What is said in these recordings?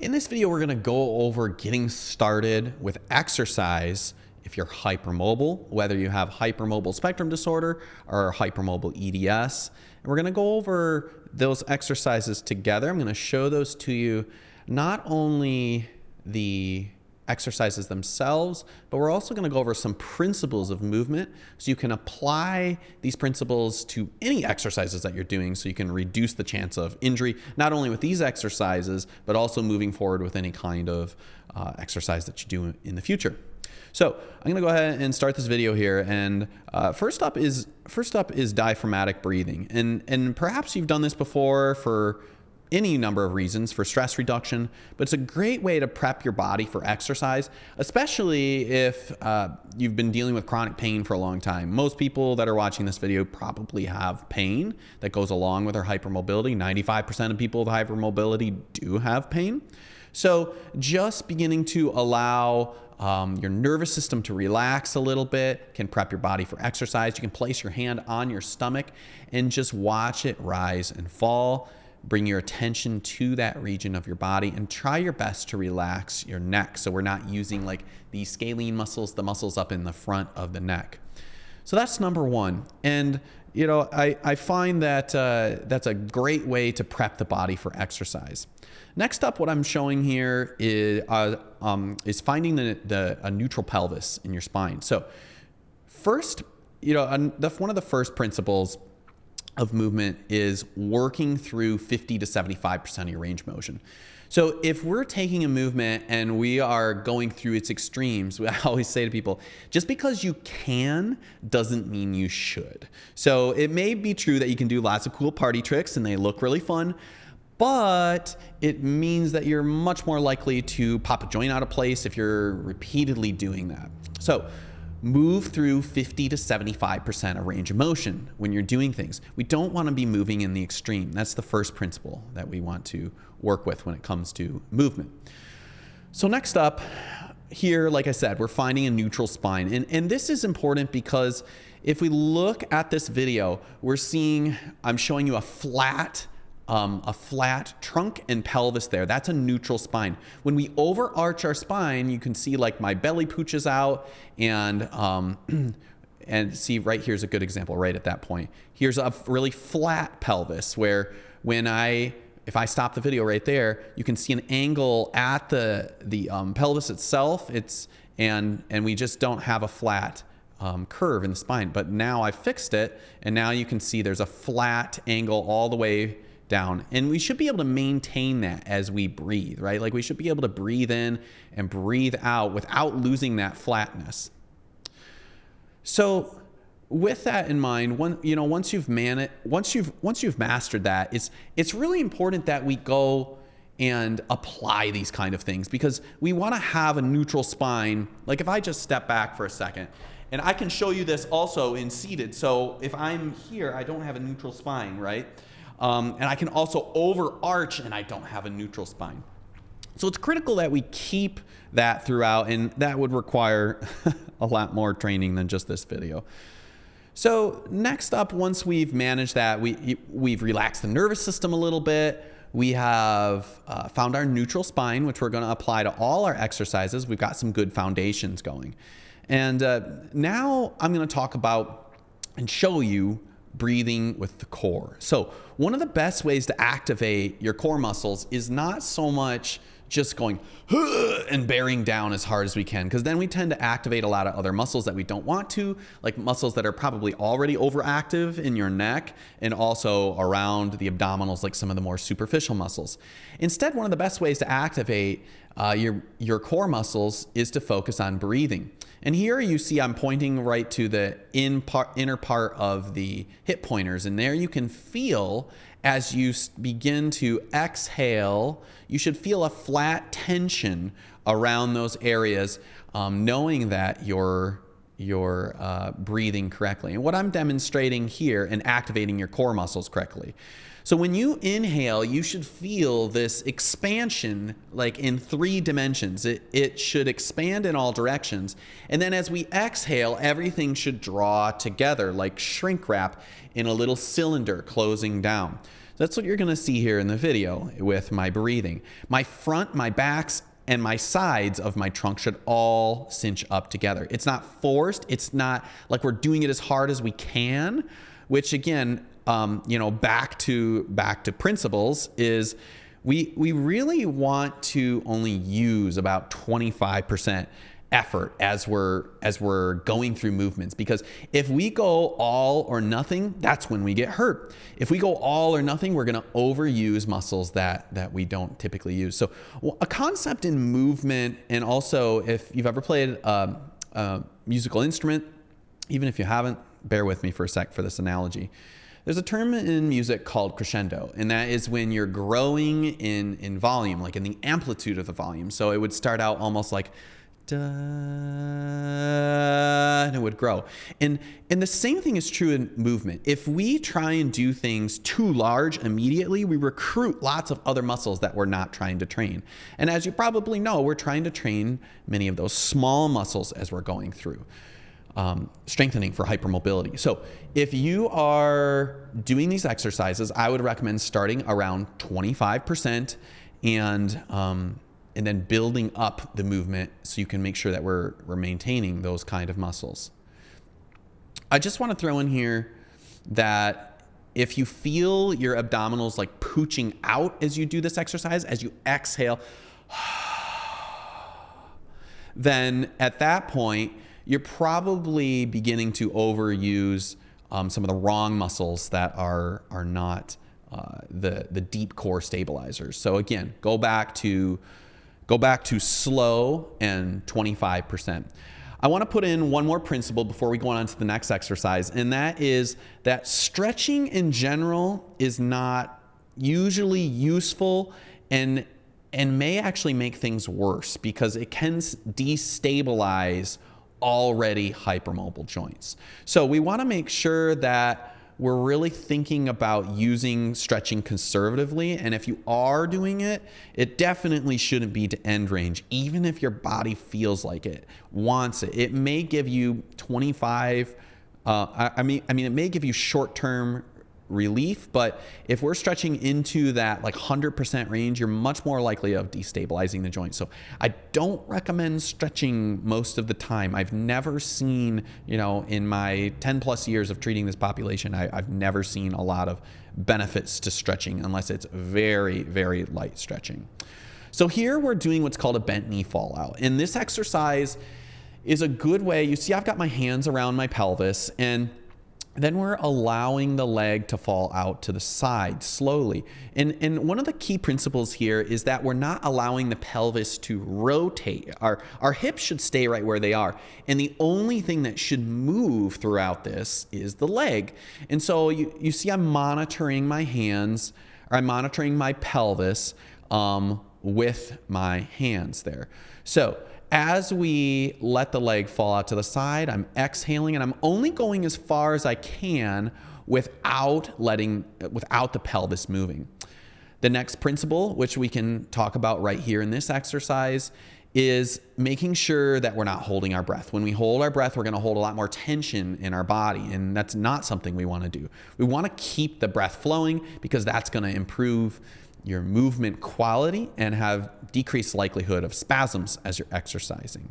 In this video, we're going to go over getting started with exercise if you're hypermobile, whether you have hypermobile spectrum disorder or hypermobile EDS. And we're going to go over those exercises together. I'm going to show those to you, not only the exercises themselves, but we're also going to go over some principles of movement so you can apply these principles to any exercises that you're doing so you can reduce the chance of injury, not only with these exercises, but also moving forward with any kind of exercise that you do in the future. So I'm going to go ahead and start this video here. And first up is diaphragmatic breathing. And perhaps you've done this before for any number of reasons, for stress reduction, but it's a great way to prep your body for exercise, especially if you've been dealing with chronic pain for a long time. Most people that are watching this video probably have pain that goes along with their hypermobility. 95% of people with hypermobility do have pain. So just beginning to allow your nervous system to relax a little bit can prep your body for exercise. You can place your hand on your stomach and just watch it rise and fall. Bring your attention to that region of your body and try your best to relax your neck. So we're not using like the scalene muscles, the muscles up in the front of the neck. So that's number one. And you know, I find that that's a great way to prep the body for exercise. Next up, what I'm showing here is finding a neutral pelvis in your spine. So first, you know, one of the first principles of movement is working through 50 to 75% of your range of motion. So if we're taking a movement and we are going through its extremes, I always say to people, just because you can doesn't mean you should. So it may be true that you can do lots of cool party tricks and they look really fun, but it means that you're much more likely to pop a joint out of place if you're repeatedly doing that. So move through 50 to 75% of range of motion when you're doing things. We don't want to be moving in the extreme. That's the first principle that we want to work with when it comes to movement. So next up here, like I said, we're finding a neutral spine. And this is important because if we look at this video, I'm showing you a flat trunk and pelvis there. That's a neutral spine. When we overarch our spine, you can see like my belly pooches out and see right here's a good example right at that point. Here's a really flat pelvis where if I stop the video right there, you can see an angle at the pelvis itself. And we just don't have a flat curve in the spine. But now I fixed it, and now you can see there's a flat angle all the way down. And we should be able to maintain that as we breathe, right? Like we should be able to breathe in and breathe out without losing that flatness. So with that in mind, once you've mastered that, it's really important that we go and apply these kind of things because we want to have a neutral spine. Like if I just step back for a second, and I can show you this also in seated. So if I'm here, I don't have a neutral spine, right? And I can also overarch and I don't have a neutral spine. So it's critical that we keep that throughout, and that would require a lot more training than just this video. So next up, once we've managed that, we've relaxed the nervous system a little bit. We have found our neutral spine, which we're going to apply to all our exercises. We've got some good foundations going. And now I'm going to talk about and show you breathing with the core. So one of the best ways to activate your core muscles is not so much just going and bearing down as hard as we can, because then we tend to activate a lot of other muscles that we don't want to, like muscles that are probably already overactive in your neck and also around the abdominals, like some of the more superficial muscles. Instead, one of the best ways to activate your core muscles is to focus on breathing. And here you see I'm pointing right to the inner part of the hip pointers, and there you can feel as you begin to exhale, you should feel a flat tension around those areas, knowing that you're breathing correctly. And what I'm demonstrating here and activating your core muscles correctly. So when you inhale, you should feel this expansion like in 3 dimensions. It should expand in all directions. And then as we exhale, everything should draw together like shrink wrap in a little cylinder closing down. That's what you're going to see here in the video with my breathing. My front, my backs, and my sides of my trunk should all cinch up together. It's not forced. It's not like we're doing it as hard as we can, which again, back to principles is we really want to only use about 25% effort as we're going through movements, because if we go all or nothing, that's when we get hurt. If we go all or nothing, we're going to overuse muscles that we don't typically use. So a concept in movement, and also if you've ever played a musical instrument, even if you haven't, bear with me for a sec for this analogy. There's a term in music called crescendo, and that is when you're growing in volume, like in the amplitude of the volume. So it would start out almost like da, and it would grow. And the same thing is true in movement. If we try and do things too large immediately, we recruit lots of other muscles that we're not trying to train. And as you probably know, we're trying to train many of those small muscles as we're going through. Strengthening for hypermobility. So if you are doing these exercises, I would recommend starting around 25% and then building up the movement so you can make sure that we're maintaining those kind of muscles. I just want to throw in here that if you feel your abdominals like pooching out as you do this exercise, as you exhale, then at that point, you're probably beginning to overuse some of the wrong muscles that are not the deep core stabilizers. So again, go back to slow and 25%. I want to put in one more principle before we go on to the next exercise, and that is that stretching in general is not usually useful and may actually make things worse, because it can destabilize already hypermobile joints. So we want to make sure that we're really thinking about using stretching conservatively. And if you are doing it, it definitely shouldn't be to end range, even if your body feels like it, wants it. It may give you 25, it may give you short-term relief, but if we're stretching into that like 100% range, you're much more likely of destabilizing the joint. So I don't recommend stretching most of the time. I've never seen, in my 10 plus years of treating this population, I've never seen a lot of benefits to stretching unless it's very, very light stretching. So here we're doing what's called a bent knee fallout. And this exercise is a good way. You see, I've got my hands around my pelvis, and then we're allowing the leg to fall out to the side slowly. And one of the key principles here is that we're not allowing the pelvis to rotate. Our hips should stay right where they are. And the only thing that should move throughout this is the leg. And so you see I'm monitoring my hands, or I'm monitoring my pelvis with my hands there. So as we let the leg fall out to the side, I'm exhaling, and I'm only going as far as I can without the pelvis moving. The next principle, which we can talk about right here in this exercise, is making sure that we're not holding our breath. When we hold our breath, we're going to hold a lot more tension in our body, and that's not something we want to do. We want to keep the breath flowing, because that's going to improve your movement quality and have decreased likelihood of spasms as you're exercising.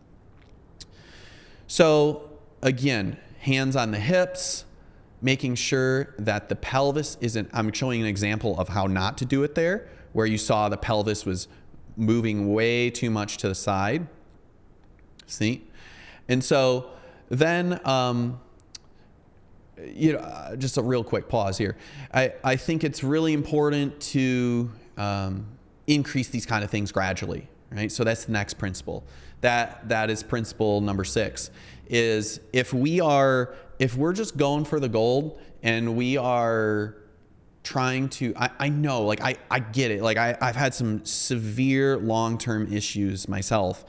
So again, hands on the hips, making sure that the pelvis isn't, I'm showing an example of how not to do it there, where you saw the pelvis was moving way too much to the side. See? And so then, just a real quick pause here. I think it's really important to increase these kind of things gradually, right? So that's the next principle. That is principle number 6, is if we're just going for the gold and we are trying to, I know, like I get it. Like I've had some severe long-term issues myself,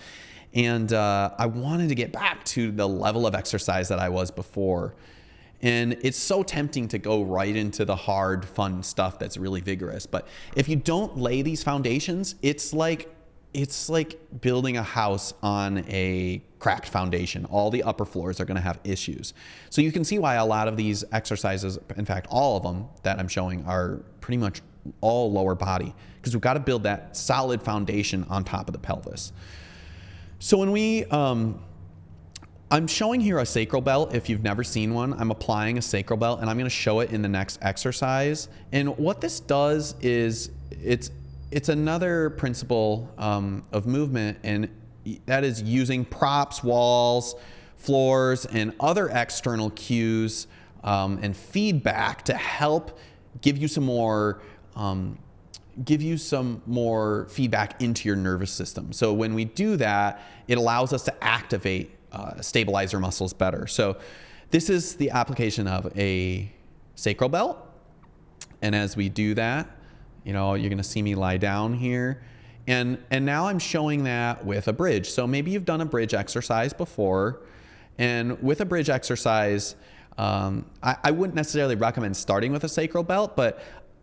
and I wanted to get back to the level of exercise that I was before. And it's so tempting to go right into the hard, fun stuff that's really vigorous. But if you don't lay these foundations, it's like building a house on a cracked foundation. All the upper floors are going to have issues. So you can see why a lot of these exercises, in fact, all of them that I'm showing, are pretty much all lower body, because we've got to build that solid foundation on top of the pelvis. So when we, I'm showing here a sacral belt. If you've never seen one, I'm applying a sacral belt, and I'm going to show it in the next exercise. And what this does is it's another principle of movement, and that is using props, walls, floors, and other external cues and feedback to help give you some more feedback into your nervous system. So when we do that, it allows us to activate stabilizer muscles better. So this is the application of a sacral belt. And as we do that, you know, you're going to see me lie down here. And now I'm showing that with a bridge. So maybe you've done a bridge exercise before. And with a bridge exercise, I wouldn't necessarily recommend starting with a sacral belt, but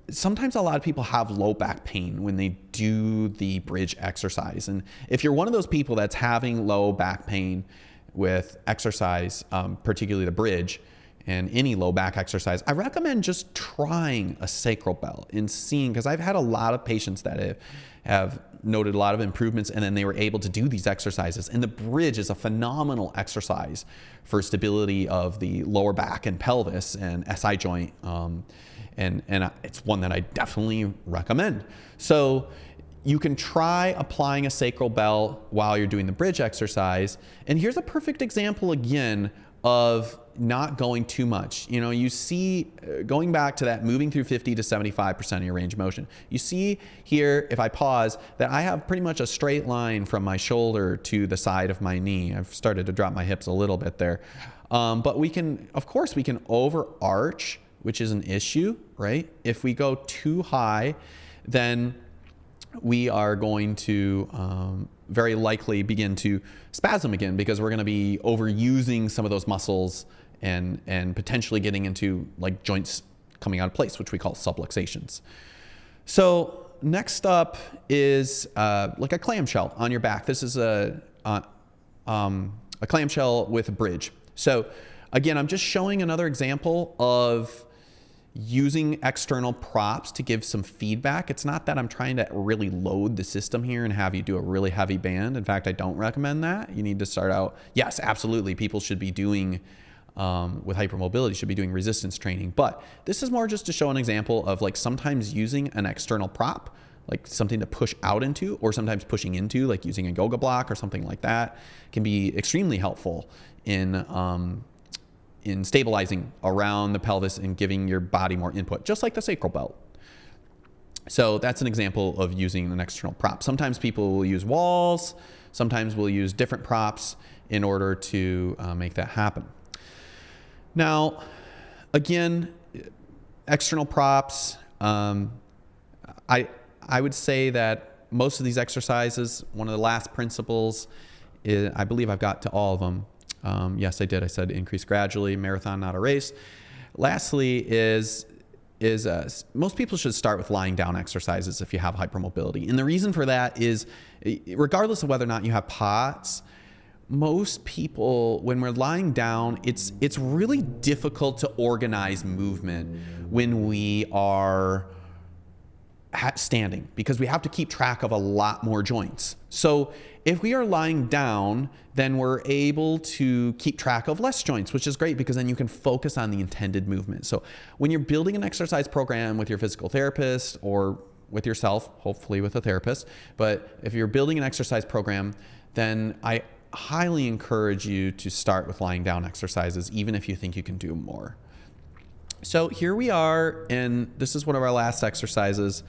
sometimes a lot of people have low back pain when they do the bridge exercise. And if you're one of those people that's having low back pain with exercise, particularly the bridge and any low back exercise, I recommend just trying a sacral belt and seeing, because I've had a lot of patients that have noted a lot of improvements, and then they were able to do these exercises. And the bridge is a phenomenal exercise for stability of the lower back and pelvis and SI joint. And it's one that I definitely recommend. So you can try applying a sacral belt while you're doing the bridge exercise. And here's a perfect example again of not going too much. You know, you see, going back to that moving through 50 to 75% of your range of motion, you see here, if I pause, that I have pretty much a straight line from my shoulder to the side of my knee. I've started to drop my hips a little bit there. But we can, of course, we can overarch, which is an issue, right? If we go too high, then we are going to very likely begin to spasm again, because we're going to be overusing some of those muscles and potentially getting into like joints coming out of place, which we call subluxations. So next up is like a clamshell on your back. This is a clamshell with a bridge. So again, I'm just showing another example of using external props to give some feedback. It's not that I'm trying to really load the system here and have you do a really heavy band. In fact, I don't recommend that. You need to start out, yes, absolutely, people should be doing, with hypermobility, should be doing resistance training. But this is more just to show an example of like sometimes using an external prop, like something to push out into, or sometimes pushing into, like using a yoga block or something like that, can be extremely helpful in stabilizing around the pelvis and giving your body more input, just like the sacral belt. So that's an example of using an external prop. Sometimes people will use walls, sometimes we'll use different props in order to make that happen. Now, again, external props, I would say that most of these exercises, one of the last principles is, I believe I've got to all of them. Yes, I did. I said increase gradually, marathon, not a race. Lastly is most people should start with lying down exercises if you have hypermobility. And the reason for that is, regardless of whether or not you have POTS, most people, when we're lying down, it's really difficult to organize movement when we are standing, because we have to keep track of a lot more joints. So if we are lying down, then we're able to keep track of less joints, which is great, because then you can focus on the intended movement. So when you're building an exercise program with your physical therapist or with yourself, hopefully with a therapist, but if you're building an exercise program, then I highly encourage you to start with lying down exercises, even if you think you can do more. So here we are, and this is one of our last exercises,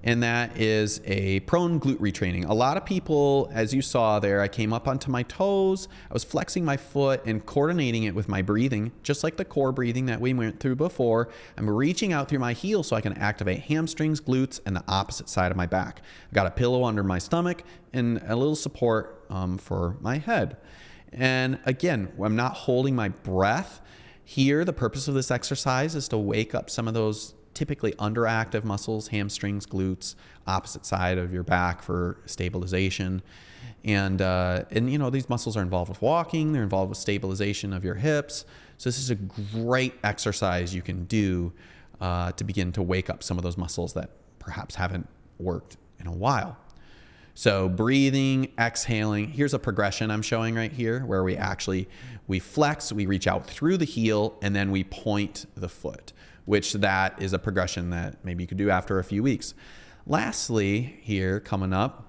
and that is a prone glute retraining. A lot of people, as you saw there, I came up onto my toes, I was flexing my foot and coordinating it with my breathing, just like the core breathing that we went through before. I'm reaching out through my heels so I can activate hamstrings, glutes, and the opposite side of my back. I got a pillow under my stomach and a little support for my head. And again, I'm not holding my breath. Here, the purpose of this exercise is to wake up some of those typically underactive muscles, hamstrings, glutes, opposite side of your back for stabilization. And you know, these muscles are involved with walking, they're involved with stabilization of your hips. So this is a great exercise you can do to begin to wake up some of those muscles that perhaps haven't worked in a while. So breathing, exhaling, here's a progression I'm showing right here where we flex, we reach out through the heel, and then we point the foot, which that is a progression that maybe you could do after a few weeks. Lastly, here coming up,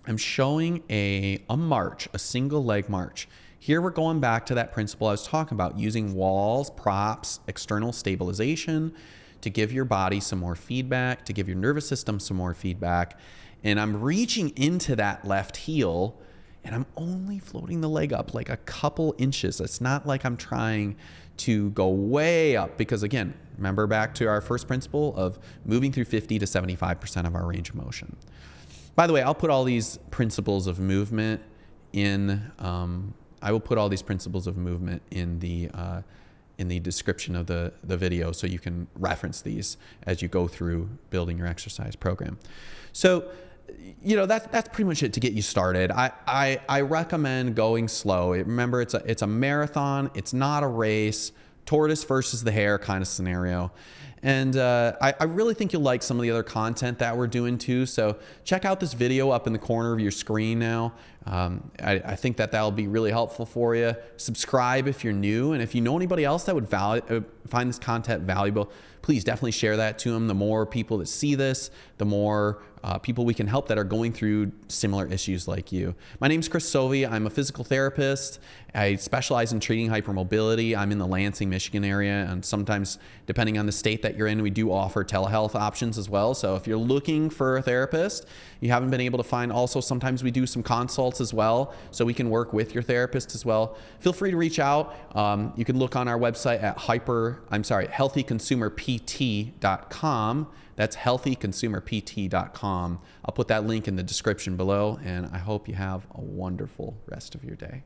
I'm showing a march, a single leg march. Here we're going back to that principle I was talking about, using walls, props, external stabilization to give your body some more feedback, to give your nervous system some more feedback. And I'm reaching into that left heel and I'm only floating the leg up like a couple inches. It's not like I'm trying to go way up because, again, remember back to our first principle of moving through 50 to 75% of our range of motion. By the way, I'll put all these principles of movement in, I will put all these principles of movement in the description of the video so you can reference these as you go through building your exercise program. So, you know, that's pretty much it to get you started. I recommend going slow. Remember, it's a marathon. It's not a race. Tortoise versus the hare kind of scenario. And I really think you'll like some of the other content that we're doing too. So check out this video up in the corner of your screen now. I think that'll be really helpful for you. Subscribe if you're new. And if you know anybody else that would find this content valuable, please definitely share that to them. The more people that see this, the more people we can help that are going through similar issues like you. My name is Chris Sovey. I'm a physical therapist. I specialize in treating hypermobility. I'm in the Lansing, Michigan area, and sometimes, depending on the state that you're in, we do offer telehealth options as well. So if you're looking for a therapist, you haven't been able to find, also sometimes we do some consults as well, so we can work with your therapist as well. Feel free to reach out. You can look on our website at healthyconsumerpt.com. That's healthyconsumerpt.com. I'll put that link in the description below, and I hope you have a wonderful rest of your day.